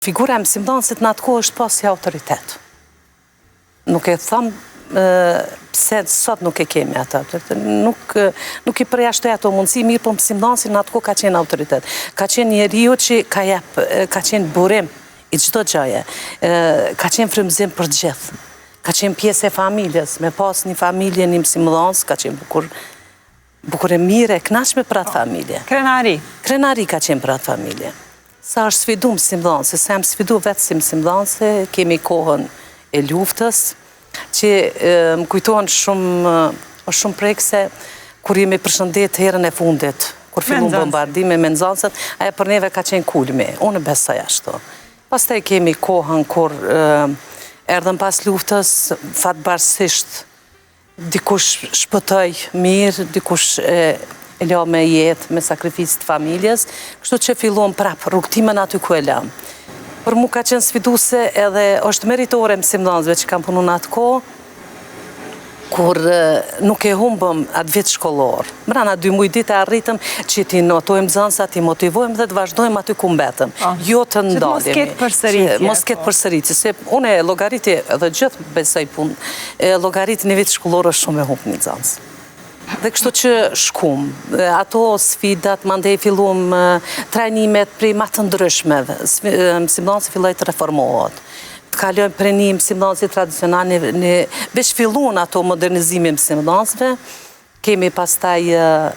Figura e mësimdhënësit në atë kohë është pas si autoritet. Nuk e thamë pse sot nuk e kemi atë autoritet. Nuk i përjashtoj ato mundësi, mirë po mësimdhënësi në atë kohë ka qenë autoritet. Ka qenë njeriu që ka qenë burim i çdo gjëje. Ka qenë frymëzim për gjithë. Ka qenë pjesë e familjes, me pas një familje, një mësimdhënës, ka qenë bukur e mire, e kënaqshme për atë familje. Krenari. Krenari ka qenë për atë familje. Sa është sfidu mësimdhënëse, se jam sfidu vetë si mësimdhënëse, kemi kohën e luftës, që më kujtohen shumë prekse, kur jemi përshëndet herën e fundit, kur fillon bombardime me nxënësat, aja për neve ka qenë kulmi, unë besoj ashtu. Pastaj kemi kohën kur erdhën pas luftës, fatbarësisht, dikush shpëtoj mirë, dikush e la me jetë, me sakrificë të familjes, kështu që fillon prapë rrugtimin aty ku e lam. Për mu ka qenë sfiduese edhe është meritore mësimdhënësve që kam punu në atë kohë, kur nuk e humbëm atë vit shkollor. Mrana 2 muaj ditë arritëm që ti notojmë nxënësat, ti motivojmë dhe të vazhdojmë aty ku mbetëm. Jo të ndalemi. Mos ketë përsëritje. Mos ketë përsëritje, se unë e llogariti edhe gjithë besoj punë, llogariti një vit shkollor është shumë e humbë një nxënës. Dhe kështu që shkum, ato sfidat, mandej fillum trajnimet prej ma të ndryshmeve, mësimdhënësi filloj të reformohet, të kalojmë prej një mësimdhënësi tradicional, veç fillun ato modernizimi mësimdhënësve, kemi pastaj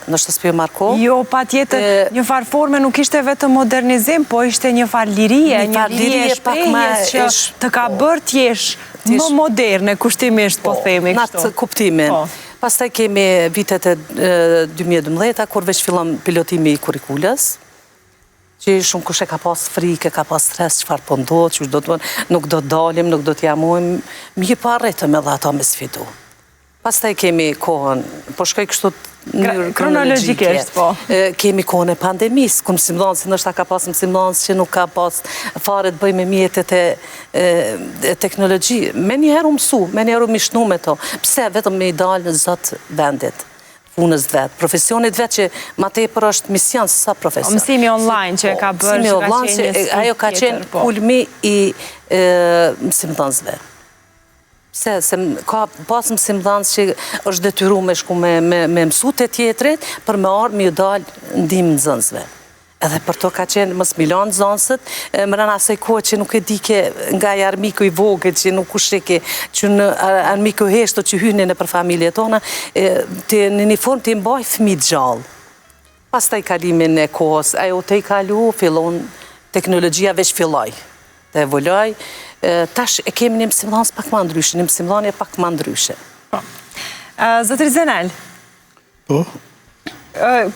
në shtëpi Marko. Jo, pa tjetër, një farë forme nuk ishte vetë modernizim, po ishte një farë lirie, një lirie shprehjes që të ka bërë t'jesh më moderne, kushtimisht po themi kështu. Në atë kuptimin. Pastaj kemi vitet e 2012, kur veç fillon pilotimi i kurrikulës, që shumë kush e ka pas frikë, ka pas stres, çfarë po ndodh, nuk do të dalim, nuk do të jamojmë, mirë po arritëm edhe ato me sfidu. Pastaj kemi kohën, po shkoj kështu kronologjikisht, po. Kemi kohën e pandemisë, ku mësimdhënësi ndoshta ka pas mësimdhënës që nuk ka pas fare të bëj me mjetet e teknologji. Me njëherë u mësu, me njëherë u mishnu me to. Pse vetëm me i dalë në zot vendit, punës vetë, profesionit vetë që ma tepër është mision se sa profesion. Mësimi online që ka bërë, që ka qenë një ajo ka qenë kulmi i mësimdhënësve. Se ka pas mësimdhënës që është detyru me shku me mësu të tjetrit për me arë me ju dalë ndimë nxënësve. Edhe për to ka qenë mos milan nxënësët, më rëna asaj kohë që nuk e dike nga i armiku i vogët, që nuk u shike, që në armiku heshto që hynin e për familje tona, në një formë të imbaj fëmijë gjallë. Pas taj kalimin e kohës, ajo të i kalu, fillon teknologjia veç filloj, të evoloj, tash e kemi një mësimdhënës pak ma ndryshe, një mësimdhënje pak ma ndryshe. Zotëri Zenel? Po?